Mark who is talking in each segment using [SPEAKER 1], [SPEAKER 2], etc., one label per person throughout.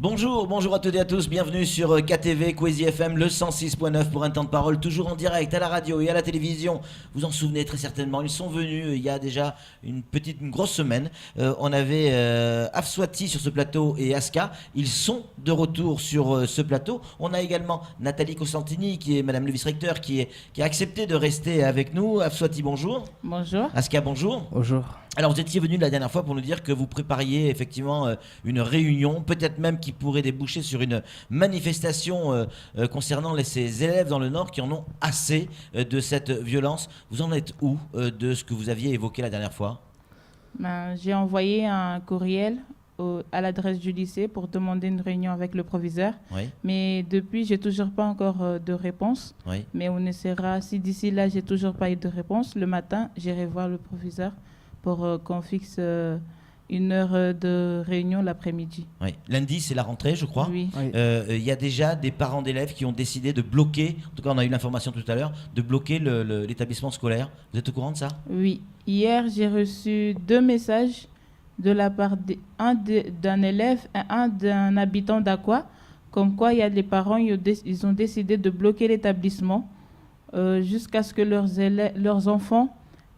[SPEAKER 1] Bonjour à toutes et à tous, bienvenue sur KTV, Kwezi FM, le 106.9 pour un temps de parole, toujours en direct à la radio et à la télévision. Vous en souvenez très certainement, ils sont venus il y a déjà une grosse semaine. On avait Afswati sur ce plateau et Aska, ils sont de retour sur ce plateau. On a également Nathalie Costantini qui est Madame le vice-recteur qui a accepté de rester avec nous. Afswati, bonjour.
[SPEAKER 2] Bonjour.
[SPEAKER 1] Aska, bonjour.
[SPEAKER 2] Bonjour.
[SPEAKER 1] Alors vous étiez venu la dernière fois pour nous dire que vous prépariez effectivement une réunion, peut-être même qui pourrait déboucher sur une manifestation concernant ces élèves dans le Nord qui en ont assez de cette violence. Vous en êtes où de ce que vous aviez évoqué la dernière fois ?
[SPEAKER 2] J'ai envoyé un courriel à l'adresse du lycée pour demander une réunion avec le proviseur.
[SPEAKER 1] Oui.
[SPEAKER 2] Mais depuis, j'ai toujours pas encore de réponse.
[SPEAKER 1] Oui.
[SPEAKER 2] Mais on essaiera, si d'ici là, j'ai toujours pas eu de réponse, le matin, j'irai voir le proviseur pour qu'on fixe une heure de réunion l'après-midi.
[SPEAKER 1] Oui. Lundi, c'est la rentrée, je crois.
[SPEAKER 2] Oui.
[SPEAKER 1] Y a déjà des parents d'élèves qui ont décidé de bloquer, en tout cas on a eu l'information tout à l'heure, de bloquer l'établissement scolaire. Vous êtes au courant de ça ?
[SPEAKER 2] Oui. Hier, j'ai reçu 2 messages de la part d'un élève et un d'un habitant d'Aqua, comme quoi il y a des parents, ils ont décidé de bloquer l'établissement jusqu'à ce que leurs enfants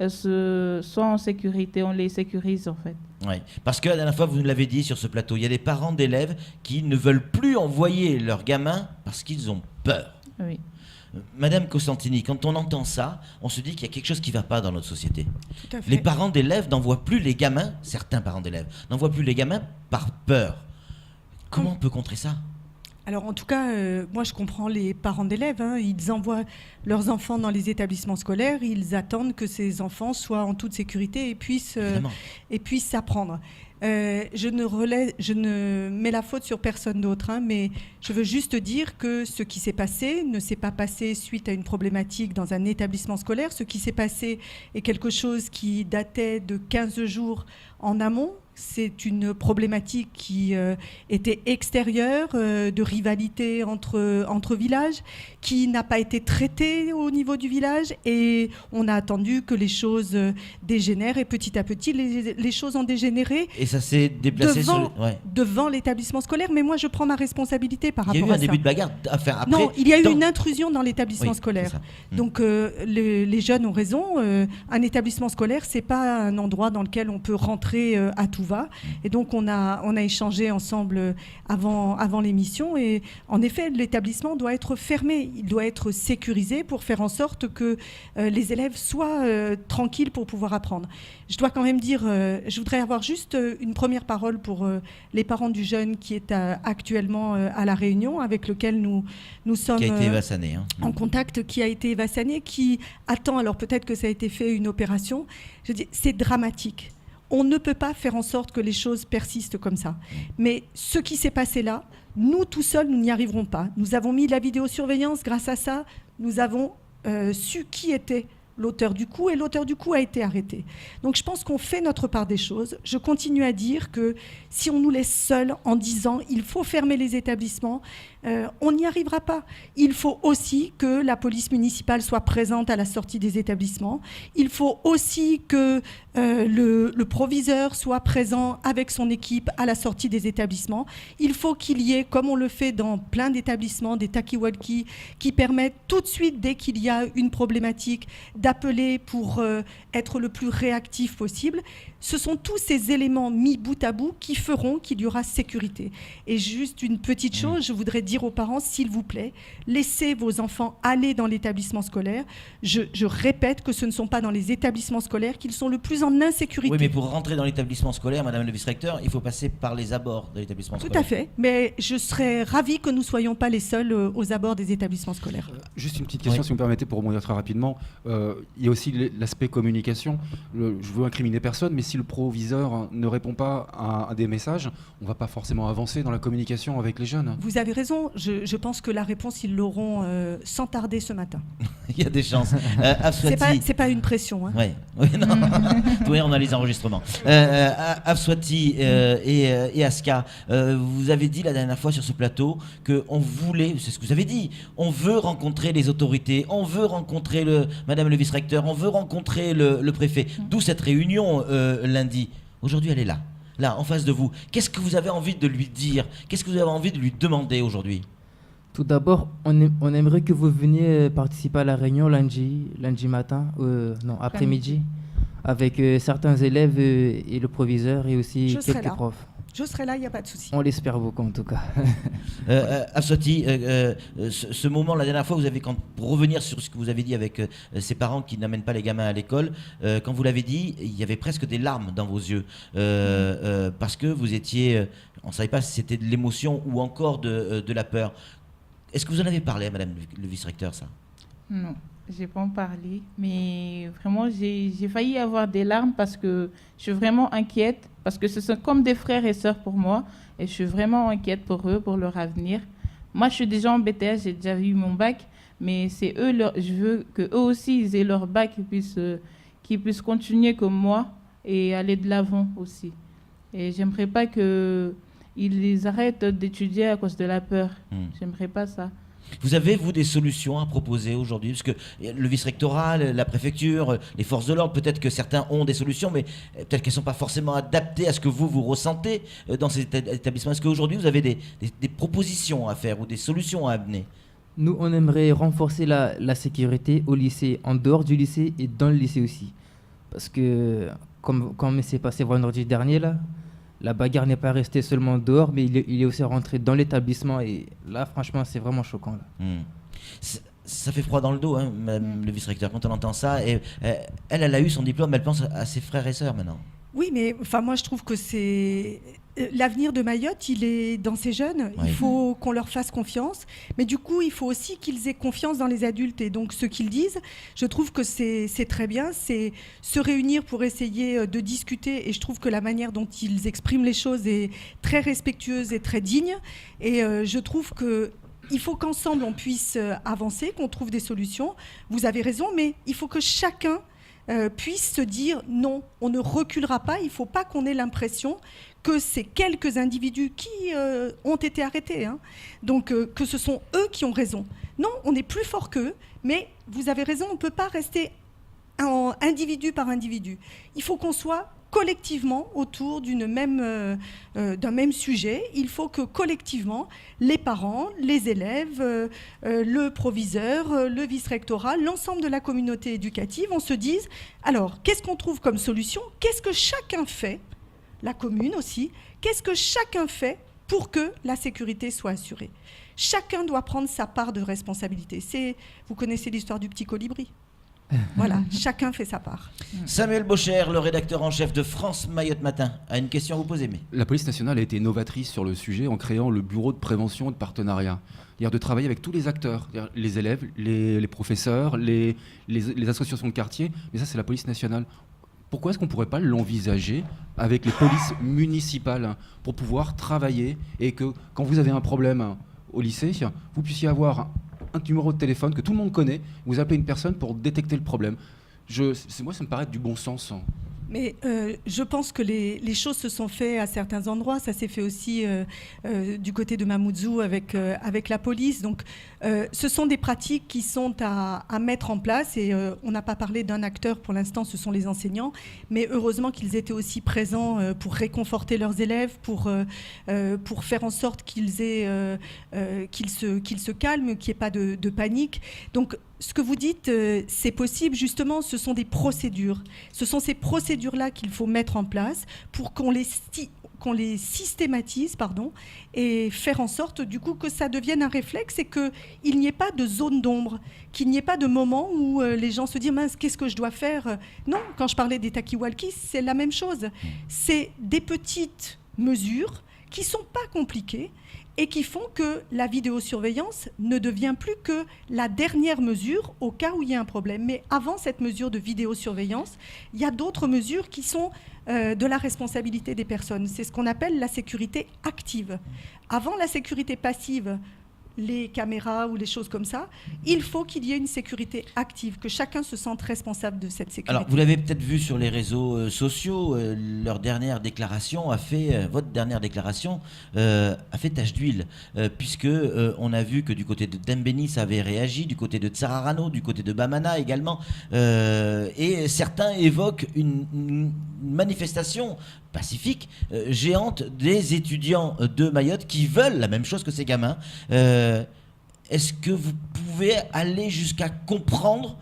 [SPEAKER 2] soient en sécurité, on les sécurise en fait.
[SPEAKER 1] Oui, parce que la dernière fois, vous nous l'avez dit sur ce plateau, il y a des parents d'élèves qui ne veulent plus envoyer leurs gamins parce qu'ils ont peur.
[SPEAKER 2] Oui.
[SPEAKER 1] Madame Costantini, quand on entend ça, on se dit qu'il y a quelque chose qui ne va pas dans notre société.
[SPEAKER 3] Tout à fait.
[SPEAKER 1] Les parents d'élèves n'envoient plus les gamins, certains parents d'élèves, n'envoient plus les gamins par peur. Comment on peut contrer ça ?
[SPEAKER 3] Alors en tout cas, moi je comprends les parents d'élèves. Ils envoient leurs enfants dans les établissements scolaires. Ils attendent que ces enfants soient en toute sécurité et puissent s'apprendre. Je ne mets la faute sur personne d'autre, mais je veux juste dire que ce qui s'est passé ne s'est pas passé suite à une problématique dans un établissement scolaire. Ce qui s'est passé est quelque chose qui datait de 15 jours en amont. C'est une problématique qui était extérieure, de rivalité entre villages, qui n'a pas été traitée au niveau du village. Et on a attendu que les choses dégénèrent. Et petit à petit, les choses ont dégénéré.
[SPEAKER 1] Et ça s'est déplacé
[SPEAKER 3] devant l'établissement scolaire. Mais moi, je prends ma responsabilité par rapport à ça.
[SPEAKER 1] Il y a eu un début de bagarre. Après,
[SPEAKER 3] non, il y a eu une intrusion dans l'établissement scolaire. Donc, les jeunes ont raison. Un établissement scolaire, c'est pas un endroit dans lequel on peut rentrer à tout va. Et donc, on a échangé ensemble avant l'émission. Et en effet, l'établissement doit être fermé. Il doit être sécurisé pour faire en sorte que les élèves soient tranquilles pour pouvoir apprendre. Je dois quand même dire, je voudrais avoir juste une première parole pour les parents du jeune qui est actuellement à La Réunion, avec lequel nous sommes
[SPEAKER 1] qui a été évassané,
[SPEAKER 3] en contact, qui a été évassané, qui attend, alors peut-être que ça a été fait une opération. Je dis, c'est dramatique. On ne peut pas faire en sorte que les choses persistent comme ça. Mais ce qui s'est passé là, nous, tout seuls, nous n'y arriverons pas. Nous avons mis de la vidéosurveillance. Grâce à ça, nous avons su qui était l'auteur du coup, et l'auteur du coup a été arrêté. Donc je pense qu'on fait notre part des choses. Je continue à dire que si on nous laisse seuls en disant il faut fermer les établissements, on n'y arrivera pas. Il faut aussi que la police municipale soit présente à la sortie des établissements. Il faut aussi que le proviseur soit présent avec son équipe à la sortie des établissements. Il faut qu'il y ait, comme on le fait dans plein d'établissements, des talkie-walkie qui permettent tout de suite, dès qu'il y a une problématique, d'appeler pour être le plus réactif possible. Ce sont tous ces éléments mis bout à bout qui feront qu'il y aura sécurité. Et juste une petite chose, je voudrais dire aux parents, s'il vous plaît, laissez vos enfants aller dans l'établissement scolaire. Je répète que ce ne sont pas dans les établissements scolaires qu'ils sont le plus en insécurité.
[SPEAKER 1] Oui, mais pour rentrer dans l'établissement scolaire, Madame le vice-recteur, il faut passer par les abords de l'établissement scolaire.
[SPEAKER 3] Tout à fait, mais je serais ravie que nous ne soyons pas les seuls aux abords des établissements scolaires.
[SPEAKER 4] Juste une petite question, si vous me permettez, pour rebondir très rapidement. Il y a aussi l'aspect communication. Je veux incriminer personne, mais si le proviseur ne répond pas à des messages, on ne va pas forcément avancer dans la communication avec les jeunes.
[SPEAKER 3] Vous avez raison, je pense que la réponse, ils l'auront sans tarder ce matin.
[SPEAKER 1] Il y a des chances.
[SPEAKER 3] C'est pas une pression.
[SPEAKER 1] Oui, non. Oui, on a les enregistrements. Afswati et Aska, vous avez dit la dernière fois sur ce plateau qu'on voulait, c'est ce que vous avez dit, on veut rencontrer les autorités, on veut rencontrer Madame le vice-recteur, on veut rencontrer le préfet. D'où cette réunion lundi. Aujourd'hui, elle est là. là, en face de vous. Qu'est-ce que vous avez envie de lui dire? Qu'est-ce que vous avez envie de lui demander aujourd'hui?
[SPEAKER 5] Tout d'abord, on aimerait que vous veniez participer à la réunion lundi matin, après-midi, avec certains élèves et le proviseur et aussi
[SPEAKER 3] Je serai
[SPEAKER 5] quelques
[SPEAKER 3] là.
[SPEAKER 5] profs.
[SPEAKER 3] Je serai là, il n'y a pas de souci.
[SPEAKER 5] On l'espère beaucoup en tout cas.
[SPEAKER 1] Afsoti, ce moment, la dernière fois, pour revenir sur ce que vous avez dit avec ces parents qui n'amènent pas les gamins à l'école, quand vous l'avez dit, il y avait presque des larmes dans vos yeux, parce que vous étiez, on ne savait pas si c'était de l'émotion ou encore de la peur. Est-ce que vous en avez parlé à Madame le vice-recteur, ça?
[SPEAKER 2] Non, j'ai pas en parlé, mais vraiment j'ai failli avoir des larmes parce que je suis vraiment inquiète, parce que ce sont comme des frères et sœurs pour moi, et je suis vraiment inquiète pour eux, pour leur avenir. Moi, je suis déjà en BTS, j'ai déjà eu mon bac, mais c'est eux, je veux qu'eux aussi ils aient leur bac, qu'ils puissent continuer comme moi et aller de l'avant aussi. Et j'aimerais pas qu'ils arrêtent d'étudier à cause de la peur. J'aimerais pas ça.
[SPEAKER 1] Vous avez, vous, des solutions à proposer aujourd'hui? Parce que le vice-rectorat, la préfecture, les forces de l'ordre, peut-être que certains ont des solutions, mais peut-être qu'elles ne sont pas forcément adaptées à ce que vous ressentez dans ces établissements. Est-ce qu'aujourd'hui, vous avez des propositions à faire ou des solutions à amener?
[SPEAKER 5] Nous, on aimerait renforcer la sécurité au lycée, en dehors du lycée et dans le lycée aussi. Parce que, comme c'est passé vendredi dernier, là, la bagarre n'est pas restée seulement dehors, mais il est aussi rentré dans l'établissement. Et là, franchement, c'est vraiment choquant. Là.
[SPEAKER 1] Ça fait froid dans le dos, hein, Madame le vice-recteur, quand on entend ça. Et, elle a eu son diplôme, elle pense à ses frères et sœurs maintenant.
[SPEAKER 3] Oui, mais moi, je trouve que c'est... L'avenir de Mayotte, il est dans ces jeunes.
[SPEAKER 1] Oui.
[SPEAKER 3] Il faut qu'on leur fasse confiance. Mais du coup, il faut aussi qu'ils aient confiance dans les adultes. Et donc, ce qu'ils disent, je trouve que c'est très bien. C'est se réunir pour essayer de discuter. Et je trouve que la manière dont ils expriment les choses est très respectueuse et très digne. Et je trouve que... Il faut qu'ensemble, on puisse avancer, qu'on trouve des solutions. Vous avez raison, mais il faut que chacun puisse se dire non, on ne reculera pas. Il ne faut pas qu'on ait l'impression que c'est quelques individus qui ont été arrêtés. Hein. Donc, que ce sont eux qui ont raison. Non, on est plus fort qu'eux, mais vous avez raison, on ne peut pas rester individu par individu. Il faut qu'on soit collectivement autour d'un même sujet. Il faut que collectivement, les parents, les élèves, le proviseur, le vice-rectorat, l'ensemble de la communauté éducative, on se dise, alors, qu'est-ce qu'on trouve comme solution? Qu'est-ce que chacun fait? La commune aussi, qu'est-ce que chacun fait pour que la sécurité soit assurée? Chacun doit prendre sa part de responsabilité. Vous connaissez l'histoire du petit colibri. Voilà, chacun fait sa part.
[SPEAKER 1] Samuel Bocher, le rédacteur en chef de France Mayotte Matin, a une question à vous poser. Mais...
[SPEAKER 4] La police nationale a été novatrice sur le sujet en créant le bureau de prévention et de partenariat. C'est-à-dire de travailler avec tous les acteurs, les élèves, les professeurs, les associations de quartier. Mais ça, c'est la police nationale. Pourquoi est-ce qu'on ne pourrait pas l'envisager avec les polices municipales pour pouvoir travailler et que quand vous avez un problème au lycée, vous puissiez avoir un numéro de téléphone que tout le monde connaît, vous appelez une personne pour détecter le problème. Moi, ça me paraît du bon sens.
[SPEAKER 3] Mais je pense que les choses se sont faites à certains endroits. Ça s'est fait aussi du côté de Mamoudzou avec la police. Donc, ce sont des pratiques qui sont à mettre en place. Et on n'a pas parlé d'un acteur pour l'instant, ce sont les enseignants. Mais heureusement qu'ils étaient aussi présents pour réconforter leurs élèves, pour faire en sorte qu'ils se calment, qu'il n'y ait pas de panique. Donc, ce que vous dites, c'est possible, justement, ce sont des procédures. Ce sont ces procédures-là qu'il faut mettre en place pour qu'on les systématise, et faire en sorte, du coup, que ça devienne un réflexe et qu'il n'y ait pas de zone d'ombre, qu'il n'y ait pas de moment où les gens se disent « mince, qu'est-ce que je dois faire ?» Non, quand je parlais des talkie-walkies, c'est la même chose. C'est des petites mesures qui ne sont pas compliquées et qui font que la vidéosurveillance ne devient plus que la dernière mesure au cas où il y a un problème. Mais avant cette mesure de vidéosurveillance, il y a d'autres mesures qui sont de la responsabilité des personnes. C'est ce qu'on appelle la sécurité active. Avant la sécurité passive, les caméras ou les choses comme ça, il faut qu'il y ait une sécurité active, que chacun se sente responsable de cette sécurité.
[SPEAKER 1] Alors, vous l'avez peut-être vu sur les réseaux sociaux, votre dernière déclaration a fait tache d'huile, puisque on a vu que du côté de Dembéni, ça avait réagi, du côté de Tsararano, du côté de Bamana également, et certains évoquent une manifestation, pacifique, géante des étudiants de Mayotte qui veulent la même chose que ces gamins. Est-ce que vous pouvez aller jusqu'à comprendre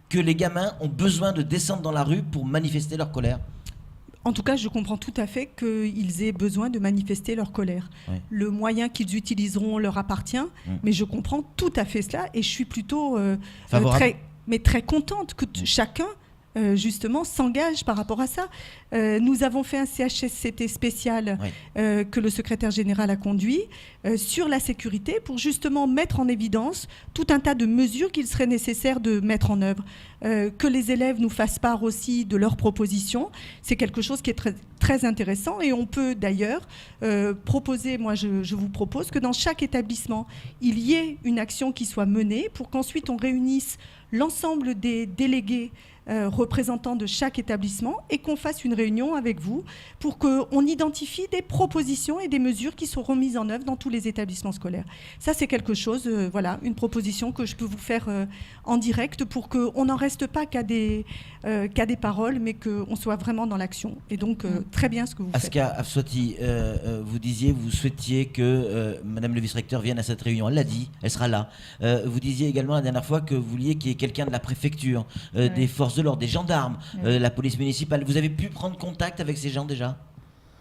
[SPEAKER 1] que les gamins ont besoin de descendre dans la rue pour manifester leur colère ?
[SPEAKER 3] En tout cas, je comprends tout à fait qu'ils aient besoin de manifester leur colère.
[SPEAKER 1] Ouais.
[SPEAKER 3] Le moyen qu'ils utiliseront leur appartient, mais je comprends tout à fait cela et je suis plutôt très contente que chacun justement s'engage par rapport à ça. Nous avons fait un CHSCT spécial que le secrétaire général a conduit sur la sécurité pour justement mettre en évidence tout un tas de mesures qu'il serait nécessaire de mettre en œuvre. Que les élèves nous fassent part aussi de leurs propositions, c'est quelque chose qui est très, très intéressant et on peut d'ailleurs proposer, moi je vous propose que dans chaque établissement, il y ait une action qui soit menée pour qu'ensuite on réunisse l'ensemble des délégués représentants de chaque établissement et qu'on fasse une réunion avec vous pour qu'on identifie des propositions et des mesures qui seront mises en œuvre dans tous les établissements scolaires. Ça, c'est quelque chose, voilà, une proposition que je peux vous faire en direct pour qu'on n'en reste pas qu'à des paroles, mais qu'on soit vraiment dans l'action. Et donc, très bien ce que vous faites.
[SPEAKER 1] Aska Afsouati, vous souhaitiez que Madame le vice-recteur vienne à cette réunion. Elle l'a dit, elle sera là. Vous disiez également la dernière fois que vous vouliez qu'il y ait quelqu'un de la préfecture, des forces de l'ordre, des gendarmes, la police municipale. Vous avez pu prendre contact avec ces gens déjà ?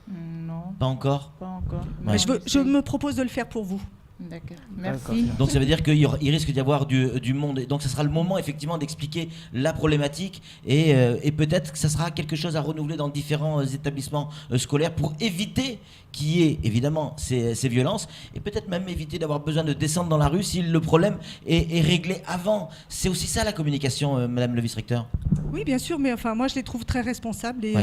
[SPEAKER 2] Non.
[SPEAKER 1] Pas encore ?
[SPEAKER 2] Pas encore.
[SPEAKER 3] Mais je me propose de le faire pour vous.
[SPEAKER 2] D'accord. Merci.
[SPEAKER 1] Donc ça veut dire qu'il risque d'y avoir du monde. Et donc ça sera le moment effectivement d'expliquer la problématique et peut-être que ça sera quelque chose à renouveler dans différents établissements scolaires pour éviter qu'il y ait évidemment ces violences et peut-être même éviter d'avoir besoin de descendre dans la rue si le problème est réglé avant. C'est aussi ça la communication, Madame le vice-recteur ?
[SPEAKER 3] Oui, bien sûr, mais enfin, moi je les trouve très responsables et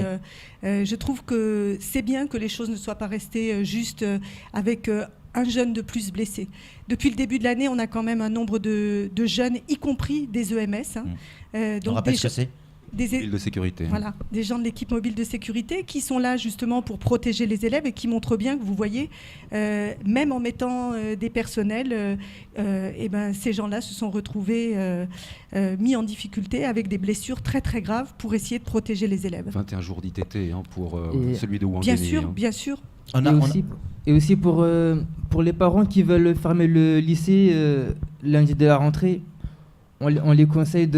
[SPEAKER 3] je trouve que c'est bien que les choses ne soient pas restées juste avec un jeune de plus blessé. Depuis le début de l'année, on a quand même un nombre de jeunes, y compris des EMS.
[SPEAKER 1] Donc on rappelle ce que c'est ?
[SPEAKER 3] Des
[SPEAKER 4] de sécurité.
[SPEAKER 3] Voilà, des gens de l'équipe mobile de sécurité qui sont là justement pour protéger les élèves et qui montrent bien que vous voyez, même en mettant des personnels, ces gens-là se sont retrouvés mis en difficulté avec des blessures très très graves pour essayer de protéger les élèves.
[SPEAKER 4] 21 jours d'ITT pour celui de Ouangani.
[SPEAKER 3] Bien sûr, bien sûr.
[SPEAKER 5] Et aussi pour les parents qui veulent fermer le lycée lundi de la rentrée, on les conseille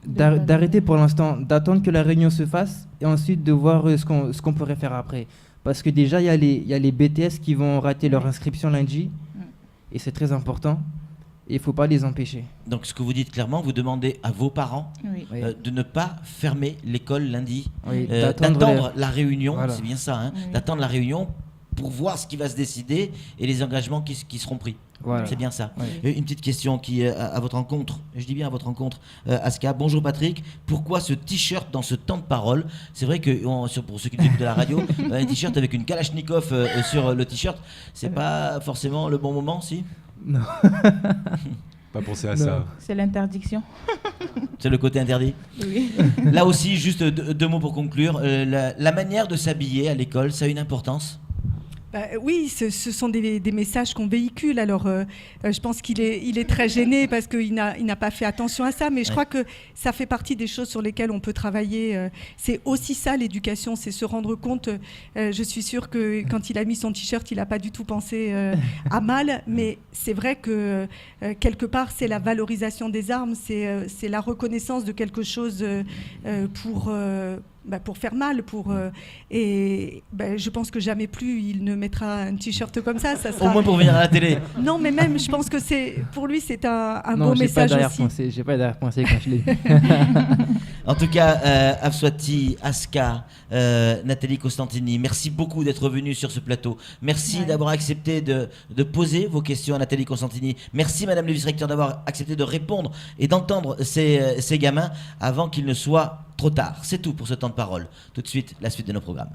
[SPEAKER 5] d'arrêter pour l'instant, d'attendre que la réunion se fasse et ensuite de voir ce qu'on pourrait faire après. Parce que déjà, il y a les BTS qui vont rater leur inscription lundi et c'est très important. Et il ne faut pas les empêcher.
[SPEAKER 1] Donc ce que vous dites clairement, vous demandez à vos parents de ne pas fermer l'école lundi, d'attendre la réunion, c'est bien ça, d'attendre la réunion pour voir ce qui va se décider et les engagements qui seront pris. Voilà. C'est bien ça. Une petite question qui à votre rencontre, je dis bien à votre rencontre, Aska. Bonjour Patrick, pourquoi ce t-shirt dans ce temps de parole ? C'est vrai que pour ceux qui écoutent de la radio, un t-shirt avec une Kalachnikov sur le t-shirt, c'est pas forcément le bon moment, si ?
[SPEAKER 5] Non.
[SPEAKER 4] Pas penser à ça.
[SPEAKER 2] C'est l'interdiction.
[SPEAKER 1] C'est le côté interdit.
[SPEAKER 2] Oui.
[SPEAKER 1] Là aussi, juste deux mots pour conclure. La manière de s'habiller à l'école, ça a une importance ?
[SPEAKER 3] Oui, ce sont des messages qu'on véhicule. Alors, je pense qu'il est très gêné parce qu'il n'a pas fait attention à ça, mais je crois que ça fait partie des choses sur lesquelles on peut travailler. C'est aussi ça, l'éducation, c'est se rendre compte. Je suis sûre que quand il a mis son t-shirt, il n'a pas du tout pensé à mal, mais c'est vrai que quelque part, c'est la valorisation des armes, c'est la reconnaissance de quelque chose pour faire mal, je pense que jamais plus il ne mettra un t-shirt comme ça. Ça sera...
[SPEAKER 1] Au moins pour venir à la télé.
[SPEAKER 3] Non, mais même, je pense que pour lui, c'est un beau message aussi.
[SPEAKER 5] J'ai pas d'arrière-pensée quand je l'ai vu.
[SPEAKER 1] En tout cas, Afsouati, Aska, Nathalie Costantini, merci beaucoup d'être venue sur ce plateau. Merci d'avoir accepté de poser vos questions à Nathalie Costantini. Merci Madame le vice-recteur d'avoir accepté de répondre et d'entendre ces gamins avant qu'il ne soit trop tard. C'est tout pour ce temps de parole. Tout de suite, la suite de nos programmes.